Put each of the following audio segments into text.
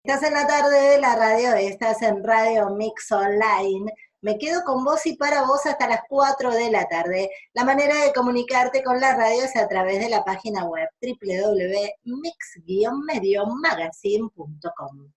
Estás en la tarde de la radio, estás en Radio Mix Online. Me quedo con vos y para vos hasta las 4 de la tarde. La manera de comunicarte con la radio es a través de la página web www.mix-mediomagazine.com.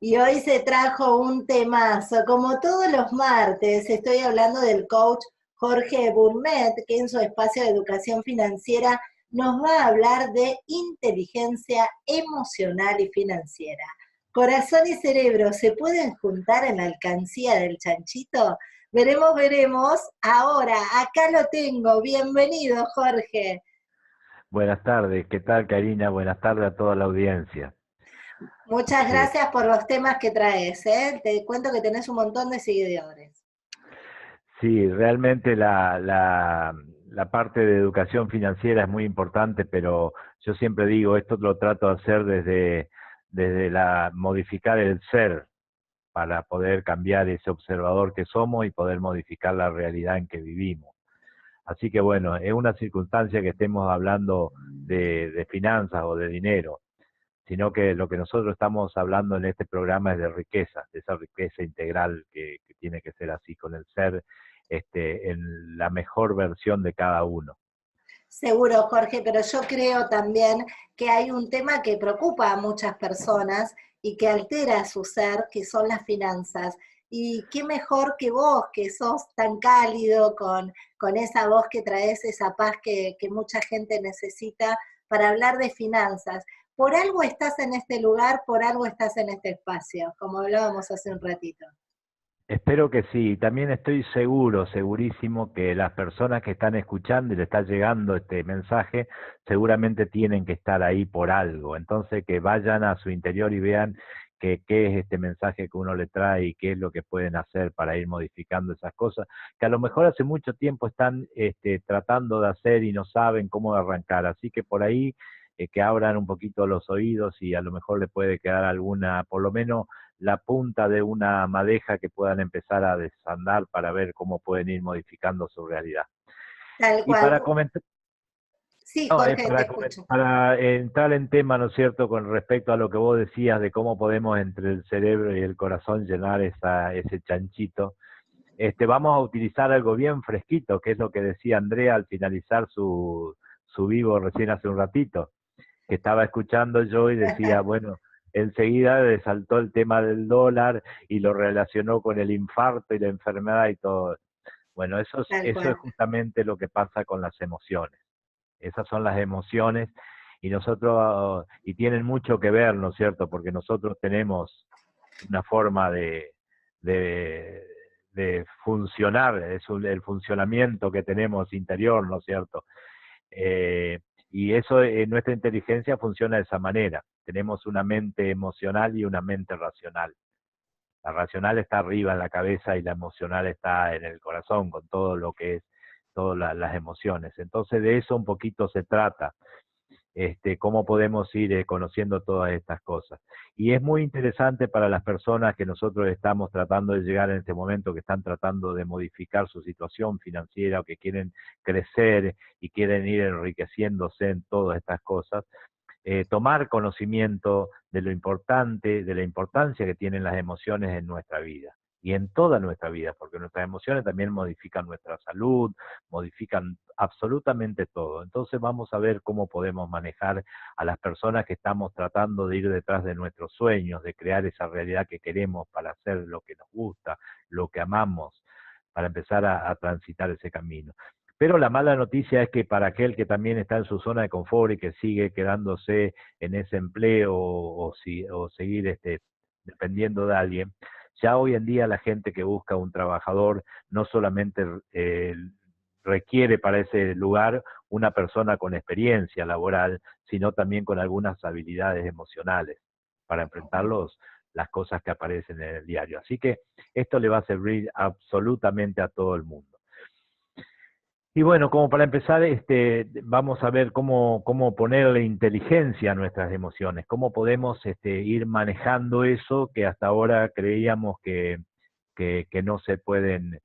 Y hoy se trajo un temazo. Como todos los martes, estoy hablando del coach Jorge Burnet, que en su espacio de educación financiera nos va a hablar de inteligencia emocional y financiera. Corazón y cerebro se pueden juntar en la alcancía del chanchito. Veremos, veremos. Ahora, acá lo tengo. Bienvenido, Jorge. Buenas tardes, ¿qué tal, Karina? Buenas tardes a toda la audiencia. Muchas Eh, gracias por los temas que traes, ¿eh? Te cuento que tenés un montón de seguidores. sí, realmente la parte de educación financiera es muy importante, pero yo siempre digo, esto lo trato de hacer desde modificar el ser para poder cambiar ese observador que somos y poder modificar la realidad en que vivimos. Así que bueno, es una circunstancia que estemos hablando de finanzas o de dinero, sino que lo que nosotros estamos hablando en este programa es de riqueza, de esa riqueza integral que tiene que ser así, con el ser en la mejor versión de cada uno. Seguro, Jorge, pero yo creo también que hay un tema que preocupa a muchas personas y que altera su ser, que son las finanzas. Y qué mejor que vos, que sos tan cálido, con esa voz que traes, esa paz que mucha gente necesita para hablar de finanzas. Por algo estás en este lugar, por algo estás en este espacio, como hablábamos hace un ratito. Espero que sí. También estoy seguro, segurísimo, que las personas que están escuchando y le está llegando este mensaje, seguramente tienen que estar ahí por algo. Entonces, que vayan a su interior y vean qué es este mensaje que uno le trae y qué es lo que pueden hacer para ir modificando esas cosas, que a lo mejor hace mucho tiempo están tratando de hacer y no saben cómo arrancar. Así que por ahí, que abran un poquito los oídos y a lo mejor le puede quedar alguna, por lo menos la punta de una madeja que puedan empezar a desandar para ver cómo pueden ir modificando su realidad. Tal Y cual. para comentar, Sí, no, Jorge, te escucho. para entrar en tema, ¿no es cierto?, con respecto a lo que vos decías de cómo podemos entre el cerebro y el corazón llenar ese chanchito, vamos a utilizar algo bien fresquito, que es lo que decía Andrea al finalizar su vivo recién hace un ratito, que estaba escuchando yo y decía, bueno, enseguida le saltó el tema del dólar y lo relacionó con el infarto y la enfermedad y todo. Bueno, Tal eso es cual. justamente lo que pasa con las emociones. Esas son las emociones y nosotros, y tienen mucho que ver, ¿no es cierto? Porque nosotros tenemos una forma de, de funcionar, el funcionamiento que tenemos interior, ¿no es cierto? Eh, y eso, nuestra inteligencia funciona de esa manera. Tenemos una mente emocional y una mente racional. La racional está arriba en la cabeza y la emocional está en el corazón, con todo lo que es, todas las emociones. Entonces de eso un poquito se trata, cómo podemos ir conociendo todas estas cosas. Y es muy interesante para las personas que nosotros estamos tratando de llegar en este momento, que están tratando de modificar su situación financiera o que quieren crecer y quieren ir enriqueciéndose en todas estas cosas, tomar conocimiento de lo importante, de la importancia que tienen las emociones en nuestra vida y en toda nuestra vida, porque nuestras emociones también modifican nuestra salud, modifican absolutamente todo. Entonces vamos a ver cómo podemos manejar a las personas que estamos tratando de ir detrás de nuestros sueños, de crear esa realidad que queremos para hacer lo que nos gusta, lo que amamos, para empezar a transitar ese camino. Pero la mala noticia es que para aquel que también está en su zona de confort y que sigue quedándose en ese empleo o seguir dependiendo de alguien, ya hoy en día la gente que busca un trabajador no solamente requiere para ese lugar una persona con experiencia laboral, sino también con algunas habilidades emocionales para enfrentar las cosas que aparecen en el diario. Así que esto le va a servir absolutamente a todo el mundo. Y bueno, como para empezar, vamos a ver cómo ponerle inteligencia a nuestras emociones, cómo podemos ir manejando eso que hasta ahora creíamos que no se pueden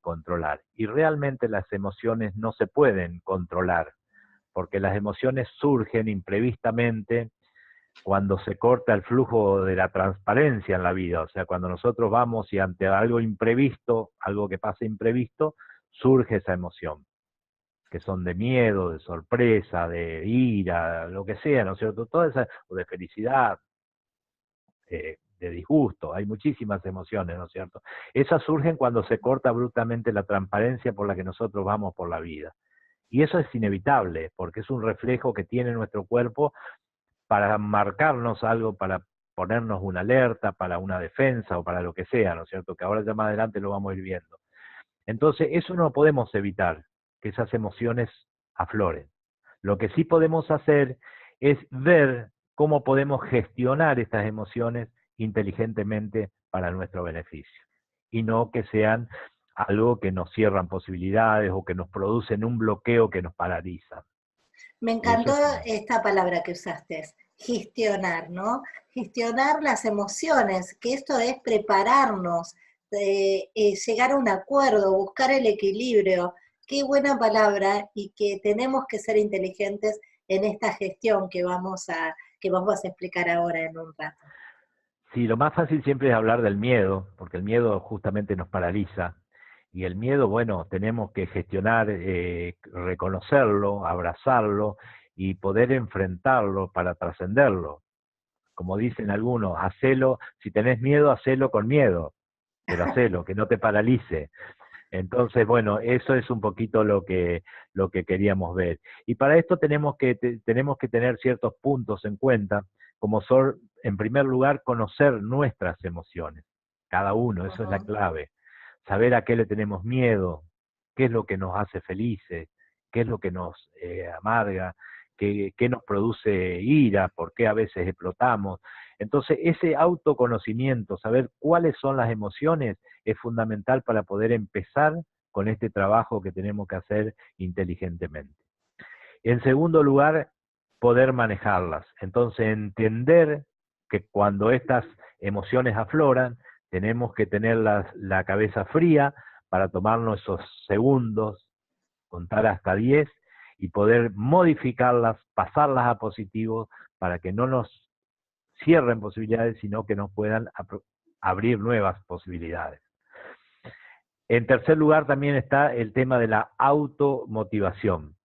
controlar. Y realmente las emociones no se pueden controlar. porque las emociones surgen imprevistamente cuando se corta el flujo de la transparencia en la vida, o sea, cuando nosotros vamos y ante algo imprevisto, algo que pasa imprevisto, surge esa emoción, que son de miedo, de sorpresa, de ira, lo que sea, ¿no es cierto? Toda esa, o de felicidad, de disgusto, hay muchísimas emociones, ¿no es cierto? Esas surgen cuando se corta bruscamente la transparencia por la que nosotros vamos por la vida. Y eso es inevitable, porque es un reflejo que tiene nuestro cuerpo para marcarnos algo, para ponernos una alerta, para una defensa o para lo que sea, ¿no es cierto? Que ahora ya más adelante lo vamos a ir viendo. Entonces, eso no podemos evitar, que esas emociones afloren. Lo que sí podemos hacer es ver cómo podemos gestionar estas emociones inteligentemente para nuestro beneficio. Y no que sean algo que nos cierran posibilidades o que nos producen un bloqueo que nos paraliza. Me Eso encantó es esta palabra que usaste, gestionar, ¿no? Gestionar las emociones, que esto es prepararnos, llegar a un acuerdo, buscar el equilibrio. Qué buena palabra y que tenemos que ser inteligentes en esta gestión que vos vas a explicar ahora en un rato. Sí, lo más fácil siempre es hablar del miedo, porque el miedo justamente nos paraliza. Y el miedo, bueno, tenemos que gestionar, reconocerlo, abrazarlo y poder enfrentarlo para trascenderlo. Como dicen algunos, hacelo, si tenés miedo, hacelo con miedo, pero hacelo, que no te paralice. Entonces, bueno, eso es un poquito lo que queríamos ver. Y para esto tenemos que tener ciertos puntos en cuenta, como son, en primer lugar, conocer nuestras emociones, cada uno, eso es la Ujú. clave. Saber a qué le tenemos miedo, qué es lo que nos hace felices, qué es lo que nos amarga, qué nos produce ira, por qué a veces explotamos. Entonces, ese autoconocimiento, saber cuáles son las emociones, es fundamental para poder empezar con este trabajo que tenemos que hacer inteligentemente. En segundo lugar, poder manejarlas. Entonces, entender que cuando estas emociones afloran, tenemos que tener la cabeza fría para tomarnos esos segundos, contar hasta 10 y poder modificarlas, pasarlas a positivo para que no nos cierren posibilidades, sino que nos puedan abrir nuevas posibilidades. En tercer lugar también está el tema de la automotivación.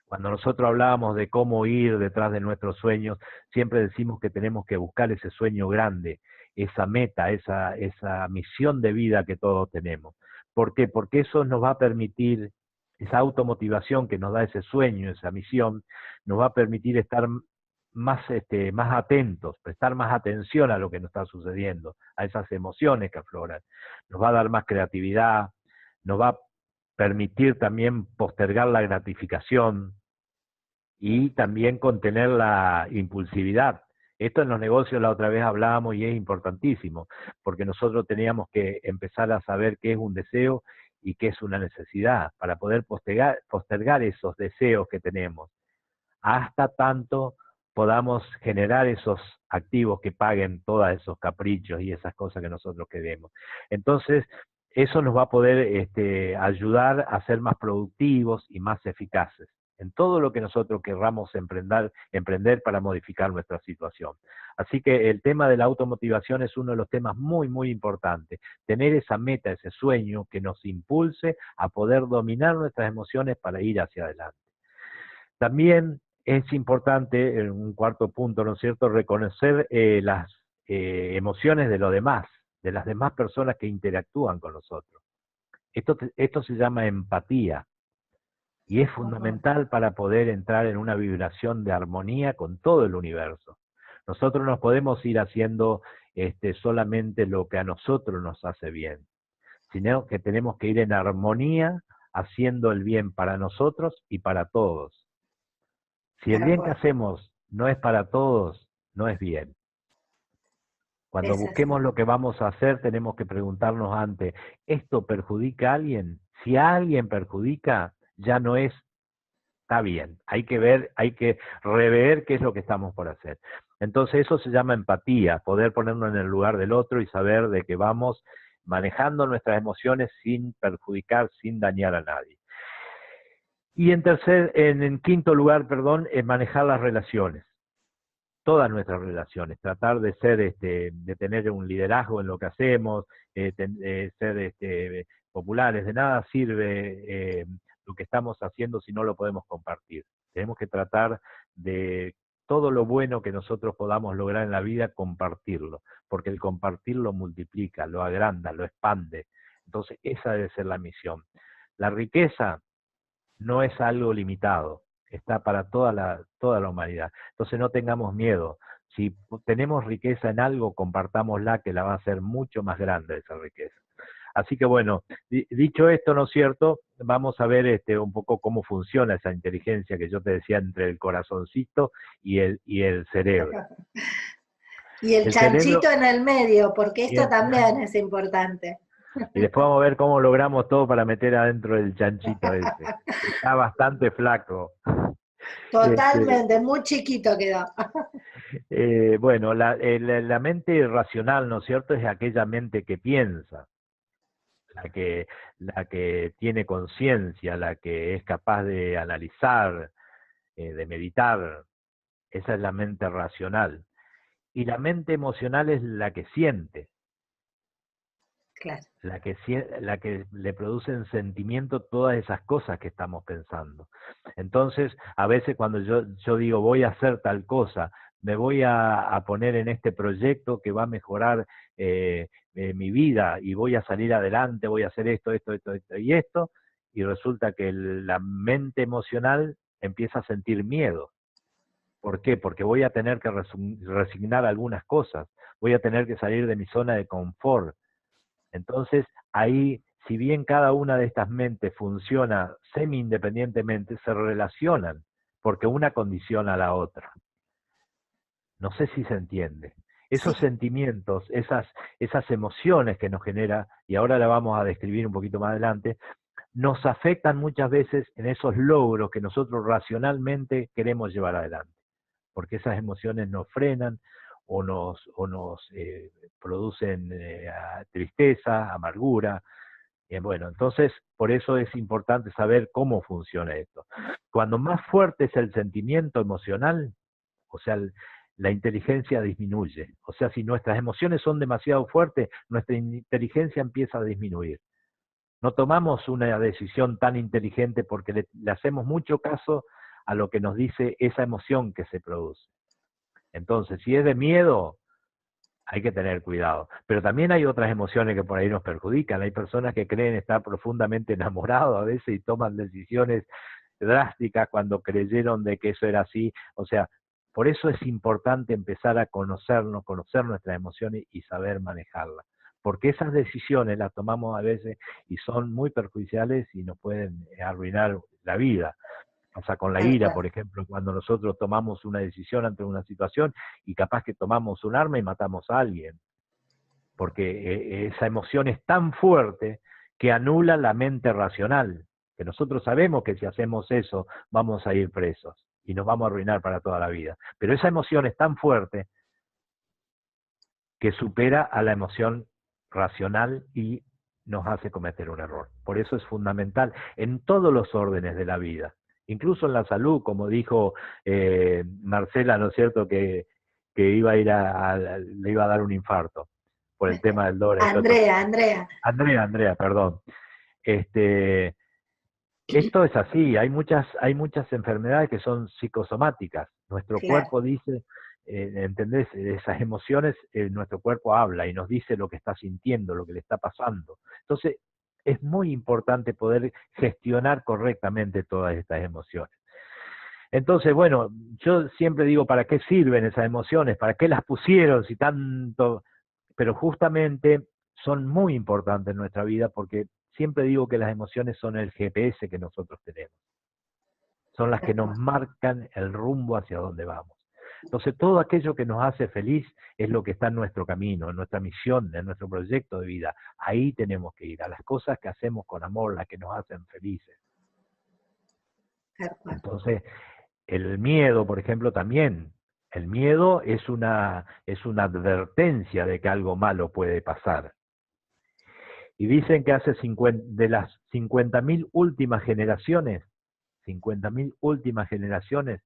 Cuando nosotros hablábamos de cómo ir detrás de nuestros sueños, siempre decimos que tenemos que buscar ese sueño grande, esa meta, esa misión de vida que todos tenemos. ¿Por qué? Porque eso nos va a permitir, esa automotivación que nos da ese sueño, esa misión, nos va a permitir estar más atentos, prestar más atención a lo que nos está sucediendo, a esas emociones que afloran. Nos va a dar más creatividad, nos va a permitir también postergar la gratificación y también contener la impulsividad. Esto en los negocios la otra vez hablábamos y es importantísimo, porque nosotros teníamos que empezar a saber qué es un deseo y qué es una necesidad, para poder postergar esos deseos que tenemos, hasta tanto podamos generar esos activos que paguen todos esos caprichos y esas cosas que nosotros queremos. Entonces, eso nos va a poder ayudar a ser más productivos y más eficaces en todo lo que nosotros querramos emprender para modificar nuestra situación. Así que el tema de la automotivación es uno de los temas muy, muy importantes. Tener esa meta, ese sueño que nos impulse a poder dominar nuestras emociones para ir hacia adelante. También es importante, en un cuarto punto, ¿no es cierto?, reconocer las emociones de los demás, de las demás personas que interactúan con nosotros. Esto se llama empatía y es Ujú. fundamental para poder entrar en una vibración de armonía con todo el universo. Nosotros no podemos ir haciendo solamente lo que a nosotros nos hace bien, sino que tenemos que ir en armonía haciendo el bien para nosotros y para todos. Si el Tal bien que cual. hacemos no es para todos, no es bien. Cuando Es así. busquemos lo que vamos a hacer, tenemos que preguntarnos antes, ¿esto perjudica a alguien? Si a alguien perjudica, ya no es, está bien. Hay que ver, hay que rever qué es lo que estamos por hacer. Entonces eso se llama empatía, poder ponernos en el lugar del otro y saber de que vamos manejando nuestras emociones sin perjudicar, sin dañar a nadie. Y en quinto lugar, perdón, es manejar las relaciones, todas nuestras relaciones, tratar de ser, de tener un liderazgo en lo que hacemos, ser populares. De nada sirve lo que estamos haciendo si no lo podemos compartir. Tenemos que tratar de todo lo bueno que nosotros podamos lograr en la vida, compartirlo, porque el compartirlo multiplica, lo agranda, lo expande. Entonces esa debe ser la misión. La riqueza no es algo limitado, está para toda la humanidad. Entonces no tengamos miedo. Si tenemos riqueza en algo, compartámosla, que la va a hacer mucho más grande esa riqueza. Así que bueno, dicho esto, ¿no es cierto? Vamos a ver un poco cómo funciona esa inteligencia que yo te decía entre el corazoncito y el cerebro. Y el cerebro, chanchito en el medio, porque y, esto también es importante. y después vamos a ver cómo logramos todo para meter adentro del chanchito ese. Está bastante flaco. Totalmente, muy chiquito quedó. Bueno, la mente racional, ¿no es cierto?, es aquella mente que piensa, la que tiene conciencia, la que es capaz de analizar, de meditar. Esa es la mente racional. Y la mente emocional es la que siente, Claro. la que le producen sentimiento todas esas cosas que estamos pensando. Entonces, a veces cuando yo digo voy a hacer tal cosa, me voy a poner en este proyecto que va a mejorar mi vida y voy a salir adelante, voy a hacer esto y resulta que la mente emocional empieza a sentir miedo. ¿Por qué? Porque voy a tener que resignar algunas cosas, voy a tener que salir de mi zona de confort. Entonces, ahí, si bien cada una de estas mentes funciona semi-independientemente, se relacionan, porque una condiciona a la otra. No sé si se entiende. Esos Sí. sentimientos, esas emociones que nos genera, y ahora la vamos a describir un poquito más adelante, nos afectan muchas veces en esos logros que nosotros racionalmente queremos llevar adelante, porque esas emociones nos frenan o nos producen tristeza, amargura. Bueno, entonces por eso es importante saber cómo funciona esto. Cuando más fuerte es el sentimiento emocional, o sea, la inteligencia disminuye. O sea, si nuestras emociones son demasiado fuertes, nuestra inteligencia empieza a disminuir. No tomamos una decisión tan inteligente porque le hacemos mucho caso a lo que nos dice esa emoción que se produce. Entonces, si es de miedo, hay que tener cuidado. Pero también hay otras emociones que por ahí nos perjudican. Hay personas que creen estar profundamente enamorados a veces y toman decisiones drásticas cuando creyeron de que eso era así. O sea, por eso es importante empezar a conocernos, conocer nuestras emociones y saber manejarlas. Porque esas decisiones las tomamos a veces y son muy perjudiciales y nos pueden arruinar la vida. O sea, con la ira, por ejemplo, cuando nosotros tomamos una decisión ante una situación y capaz que tomamos un arma y matamos a alguien, porque esa emoción es tan fuerte que anula la mente racional, que nosotros sabemos que si hacemos eso vamos a ir presos y nos vamos a arruinar para toda la vida. Pero esa emoción es tan fuerte que supera a la emoción racional y nos hace cometer un error. Por eso es fundamental en todos los órdenes de la vida, incluso en la salud, como dijo Marcela, ¿no es cierto?, que iba a ir le iba a dar un infarto por el tema del dólar. Andrea, perdón. Esto es así, hay muchas enfermedades que son psicosomáticas. Nuestro cuerpo dice, ¿entendés? Esas emociones, nuestro cuerpo habla y nos dice lo que está sintiendo, lo que le está pasando. Entonces, es muy importante poder gestionar correctamente todas estas emociones. Entonces, bueno, yo siempre digo, ¿para qué sirven esas emociones? ¿Para qué las pusieron si tanto? Pero justamente son muy importantes en nuestra vida porque siempre digo que las emociones son el GPS que nosotros tenemos. Son las que nos marcan el rumbo hacia donde vamos. Entonces, todo aquello que nos hace feliz es lo que está en nuestro camino, en nuestra misión, en nuestro proyecto de vida. Ahí tenemos que ir, a las cosas que hacemos con amor, las que nos hacen felices. Entonces, el miedo, por ejemplo, también. El miedo es una advertencia de que algo malo puede pasar. Y dicen que de las 50.000 últimas generaciones, 50.000 últimas generaciones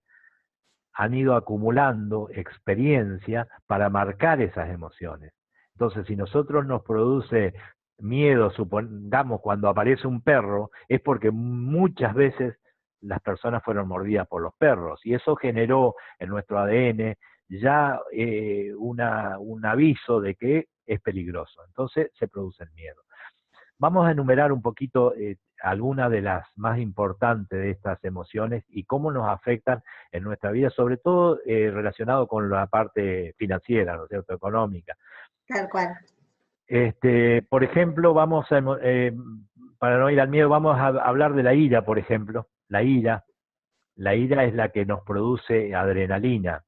han ido acumulando experiencia para marcar esas emociones. Entonces, si nosotros nos produce miedo, supongamos cuando aparece un perro, es porque muchas veces las personas fueron mordidas por los perros, y eso generó en nuestro ADN ya un aviso de que es peligroso. Entonces se produce el miedo. Vamos a enumerar un poquito algunas de las más importantes de estas emociones y cómo nos afectan en nuestra vida, sobre todo relacionado con la parte financiera, ¿no es cierto?, económica. Tal cual. Por ejemplo, para no ir al miedo, vamos a hablar de la ira, por ejemplo. La ira es la que nos produce adrenalina.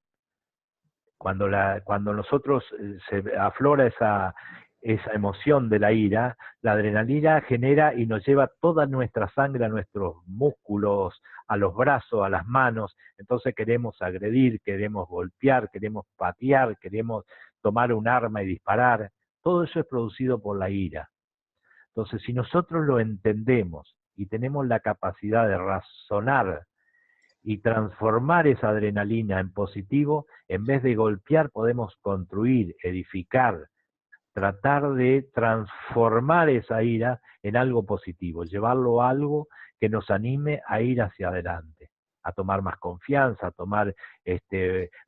Cuando nosotros se aflora esa emoción de la ira, la adrenalina genera y nos lleva toda nuestra sangre a nuestros músculos, a los brazos, a las manos. Entonces queremos agredir, queremos golpear, queremos patear, queremos tomar un arma y disparar. Todo eso es producido por la ira. Entonces, si nosotros lo entendemos y tenemos la capacidad de razonar y transformar esa adrenalina en positivo, en vez de golpear podemos construir, edificar, tratar de transformar esa ira en algo positivo, llevarlo a algo que nos anime a ir hacia adelante, a tomar más confianza, a tomar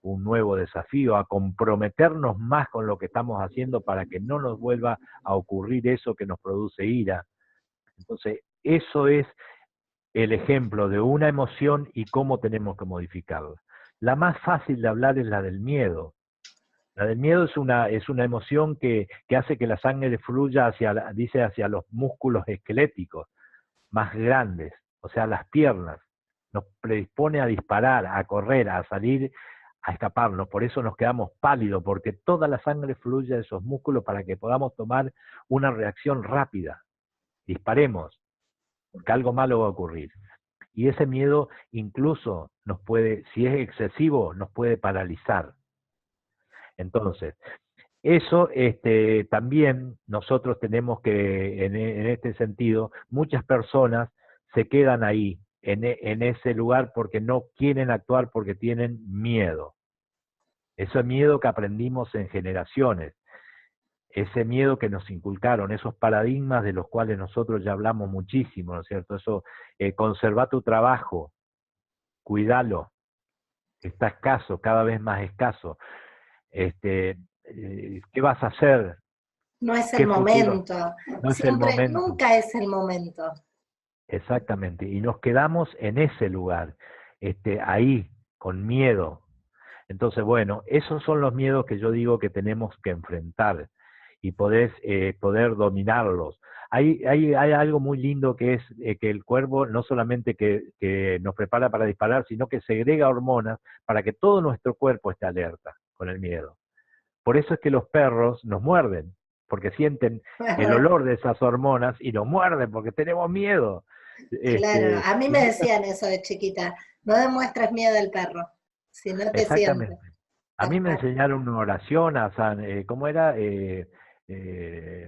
un nuevo desafío, a comprometernos más con lo que estamos haciendo para que no nos vuelva a ocurrir eso que nos produce ira. Entonces, eso es el ejemplo de una emoción y cómo tenemos que modificarla. La más fácil de hablar es la del miedo. La del miedo es una emoción que hace que la sangre fluya hacia los músculos esqueléticos más grandes, o sea, las piernas. Nos predispone a disparar, a correr, a salir, a escaparnos. Por eso nos quedamos pálidos, porque toda la sangre fluye a esos músculos para que podamos tomar una reacción rápida. Disparemos, porque algo malo va a ocurrir. Y ese miedo incluso nos puede, si es excesivo, nos puede paralizar. Entonces, eso también nosotros tenemos que, en este sentido, muchas personas se quedan ahí, en ese lugar, porque no quieren actuar porque tienen miedo. Ese miedo que aprendimos en generaciones, ese miedo que nos inculcaron, esos paradigmas de los cuales nosotros ya hablamos muchísimo, ¿no es cierto? Eso, conserva tu trabajo, cuídalo, está escaso, cada vez más escaso. ¿Qué vas a hacer? No es ¿Qué el futuro? momento. No es el Siempre, momento. nunca es el momento. Exactamente. Y nos quedamos en ese lugar, ahí, con miedo. Entonces, bueno, esos son los miedos que yo digo que tenemos que enfrentar y poder dominarlos. Hay algo muy lindo que es que el cuerpo no solamente que nos prepara para disparar, sino que segrega hormonas para que todo nuestro cuerpo esté alerta con el miedo. Por eso es que los perros nos muerden, porque sienten el olor de esas hormonas y nos muerden porque tenemos miedo. Claro, a mí Y me decían eso de chiquita, no demuestres miedo al perro, si no te siente. exactamente. A mí me enseñaron una oración a ¿cómo era?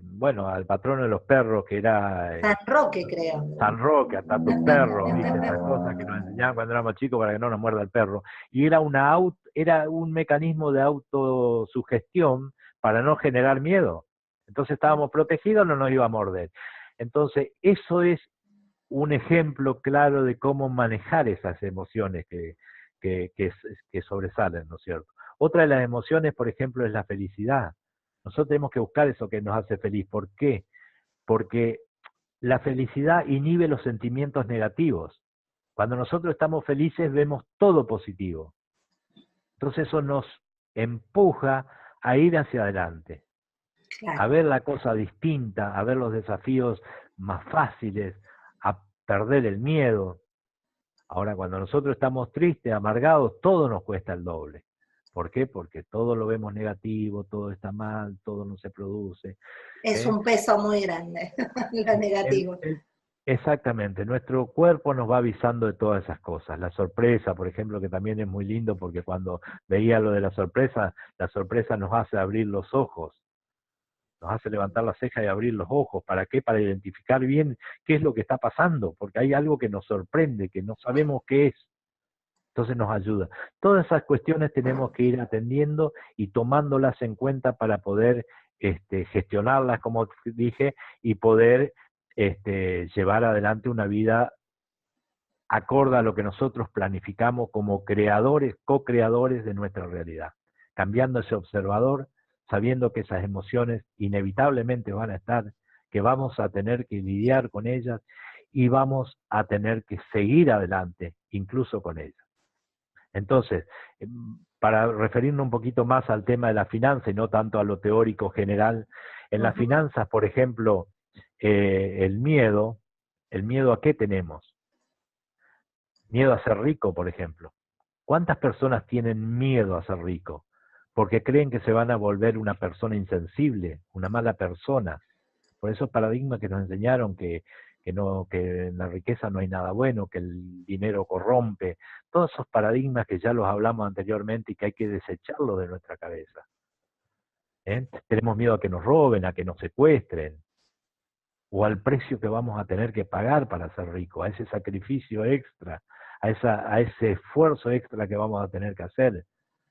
Bueno, al patrono de los perros, que era San Roque, creo. San Roque, ata tus perros, ¿viste? Esas cosas que nos enseñaban cuando éramos chicos para que no nos muerda el perro. Y era un mecanismo de autosugestión para no generar miedo. Entonces estábamos protegidos, no nos iba a morder. Entonces, eso es un ejemplo claro de cómo manejar esas emociones que sobresalen, ¿no es cierto? Otra de las emociones, por ejemplo, es la felicidad. Nosotros tenemos que buscar eso que nos hace feliz. ¿Por qué? Porque la felicidad inhibe los sentimientos negativos. Cuando nosotros estamos felices vemos todo positivo. Entonces eso nos empuja a ir hacia adelante, Claro. a ver la cosa distinta, a ver los desafíos más fáciles, a perder el miedo. Ahora, cuando nosotros estamos tristes, amargados, todo nos cuesta el doble. ¿Por qué? Porque todo lo vemos negativo, todo está mal, todo no se produce. Es un peso muy grande, lo negativo. Exactamente, nuestro cuerpo nos va avisando de todas esas cosas. La sorpresa, por ejemplo, que también es muy lindo porque cuando veía lo de la sorpresa nos hace abrir los ojos. nos hace levantar la ceja y abrir los ojos. ¿Para qué? Para identificar bien qué es lo que está pasando, porque hay algo que nos sorprende, que no sabemos qué es. Entonces nos ayuda. Todas esas cuestiones tenemos que ir atendiendo y tomándolas en cuenta para poder gestionarlas, como dije, y poder llevar adelante una vida acorde a lo que nosotros planificamos como creadores, co-creadores de nuestra realidad. Cambiando ese observador, sabiendo que esas emociones inevitablemente van a estar, que vamos a tener que lidiar con ellas y vamos a tener que seguir adelante, incluso con ellas. Entonces, para referirnos un poquito más al tema de la finanza y no tanto a lo teórico general, en las finanzas, por ejemplo, el miedo ¿a qué tenemos? Miedo a ser rico, por ejemplo. ¿Cuántas personas tienen miedo a ser rico? Porque creen que se van a volver una persona insensible, una mala persona. Por esos paradigmas que nos enseñaron que en la riqueza no hay nada bueno, que el dinero corrompe, todos esos paradigmas que ya los hablamos anteriormente y que hay que desecharlos de nuestra cabeza. Tenemos miedo a que nos roben, a que nos secuestren, o al precio que vamos a tener que pagar para ser ricos, a ese sacrificio extra, a ese esfuerzo extra que vamos a tener que hacer.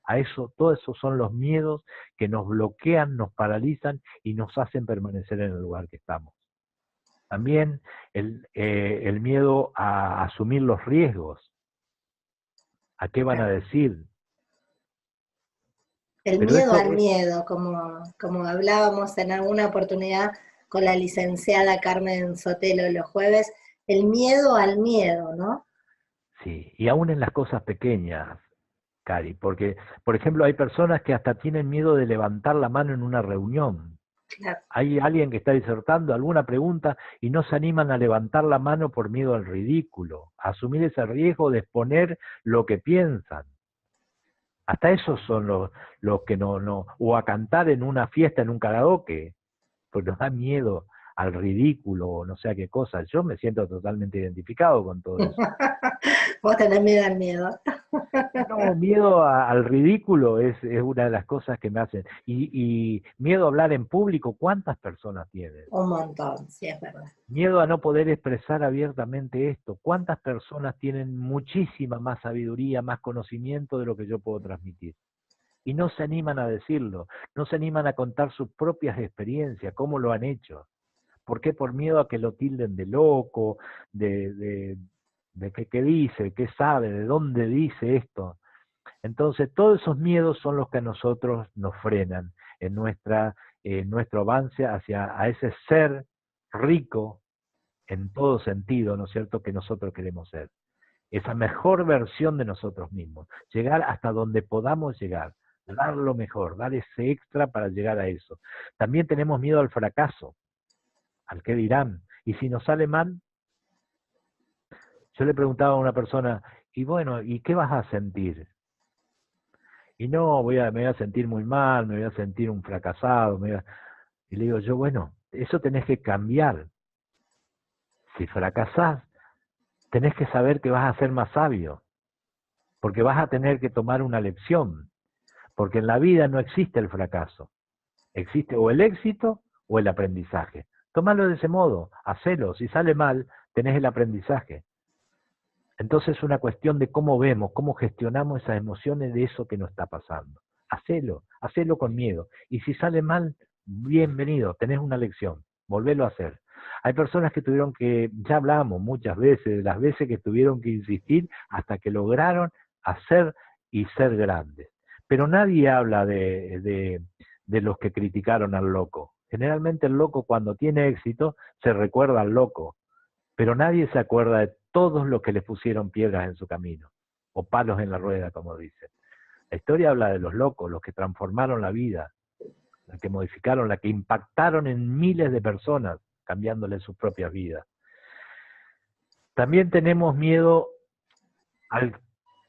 A eso, todos esos son los miedos que nos bloquean, nos paralizan y nos hacen permanecer en el lugar que estamos. También el miedo a asumir los riesgos. ¿A qué van a decir? El miedo al miedo, como hablábamos en alguna oportunidad con la licenciada Carmen Sotelo los jueves, el miedo al miedo, ¿no? Sí, y aún en las cosas pequeñas, Cari, porque, por ejemplo, hay personas que hasta tienen miedo de levantar la mano en una reunión. Claro. Hay alguien que está disertando alguna pregunta y no se animan a levantar la mano por miedo al ridículo, a asumir ese riesgo de exponer lo que piensan. Hasta esos son los que no, o a cantar en una fiesta, en un karaoke, porque nos da miedo al ridículo o no sé a qué cosa. Yo me siento totalmente identificado con todo eso. Vos tenés miedo al miedo. No, miedo al ridículo es una de las cosas que me hacen. Y miedo a hablar en público, ¿cuántas personas tienen? Un montón, sí, es verdad. Miedo a no poder expresar abiertamente esto. ¿Cuántas personas tienen muchísima más sabiduría, más conocimiento de lo que yo puedo transmitir? Y no se animan a decirlo, no se animan a contar sus propias experiencias, cómo lo han hecho. ¿Por qué? Por miedo a que lo tilden de loco, de qué dice, qué sabe, de dónde dice esto. Entonces, todos esos miedos son los que a nosotros nos frenan en nuestro avance a ese ser rico en todo sentido, ¿no es cierto?, que nosotros queremos ser. Esa mejor versión de nosotros mismos, llegar hasta donde podamos llegar, dar lo mejor, dar ese extra para llegar a eso. También tenemos miedo al fracaso, al qué dirán. Y si nos sale mal, yo le preguntaba a una persona, y bueno, ¿y qué vas a sentir? Y no, me voy a sentir muy mal, me voy a sentir un fracasado. Y le digo yo, bueno, eso tenés que cambiar. Si fracasás, tenés que saber que vas a ser más sabio, porque vas a tener que tomar una lección, porque en la vida no existe el fracaso, existe o el éxito o el aprendizaje. Tómalo de ese modo, hacelo, si sale mal, tenés el aprendizaje. Entonces es una cuestión de cómo vemos, cómo gestionamos esas emociones de eso que nos está pasando. Hacelo con miedo. Y si sale mal, bienvenido, tenés una lección, volvelo a hacer. Hay personas que tuvieron que, ya hablamos muchas veces, de las veces que tuvieron que insistir hasta que lograron hacer y ser grandes. Pero nadie habla de los que criticaron al loco. Generalmente el loco cuando tiene éxito se recuerda al loco, pero nadie se acuerda de todos los que le pusieron piedras en su camino, o palos en la rueda, como dicen. La historia habla de los locos, los que transformaron la vida, los que modificaron, los que impactaron en miles de personas, cambiándoles sus propias vidas. También tenemos miedo al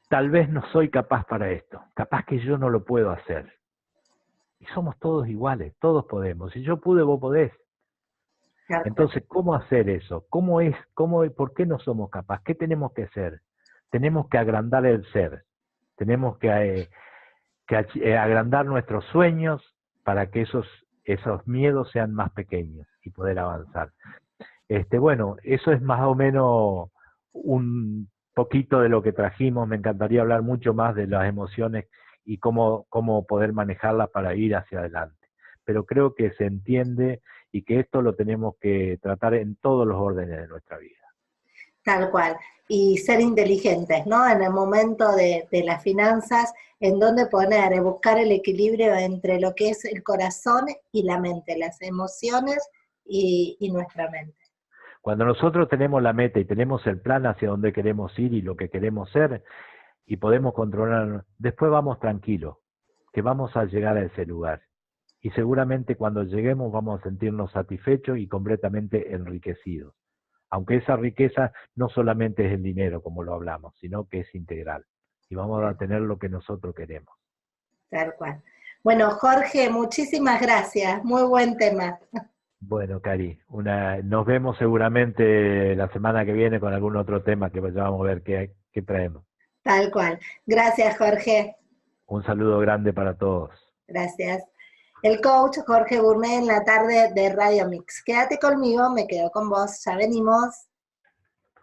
tal vez no soy capaz para esto, capaz que yo no lo puedo hacer. Y somos todos iguales, todos podemos. Si yo pude, vos podés. Entonces, ¿cómo hacer eso? ¿Por qué no somos capaces? ¿Qué tenemos que hacer? Tenemos que agrandar el ser. Tenemos que agrandar nuestros sueños para que esos esos miedos sean más pequeños y poder avanzar. Bueno, eso es más o menos un poquito de lo que trajimos. Me encantaría hablar mucho más de las emociones y cómo poder manejarlas para ir hacia adelante. Pero creo que se entiende y que esto lo tenemos que tratar en todos los órdenes de nuestra vida. Tal cual. Y ser inteligentes, ¿no? En el momento de las finanzas, en dónde poner, buscar el equilibrio entre lo que es el corazón y la mente, las emociones y nuestra mente. Cuando nosotros tenemos la meta y tenemos el plan hacia dónde queremos ir y lo que queremos ser, y podemos controlar, después vamos tranquilos, que vamos a llegar a ese lugar. Y seguramente cuando lleguemos vamos a sentirnos satisfechos y completamente enriquecidos. Aunque esa riqueza no solamente es el dinero, como lo hablamos, sino que es integral. Y vamos a tener lo que nosotros queremos. Tal cual. Bueno, Jorge, muchísimas gracias. Muy buen tema. Bueno, Cari, nos vemos seguramente la semana que viene con algún otro tema que vamos a ver qué traemos. Tal cual. Gracias, Jorge. Un saludo grande para todos. Gracias. El coach Jorge Gourmet en la tarde de Radio Mix. Quédate conmigo, me quedo con vos, ya venimos.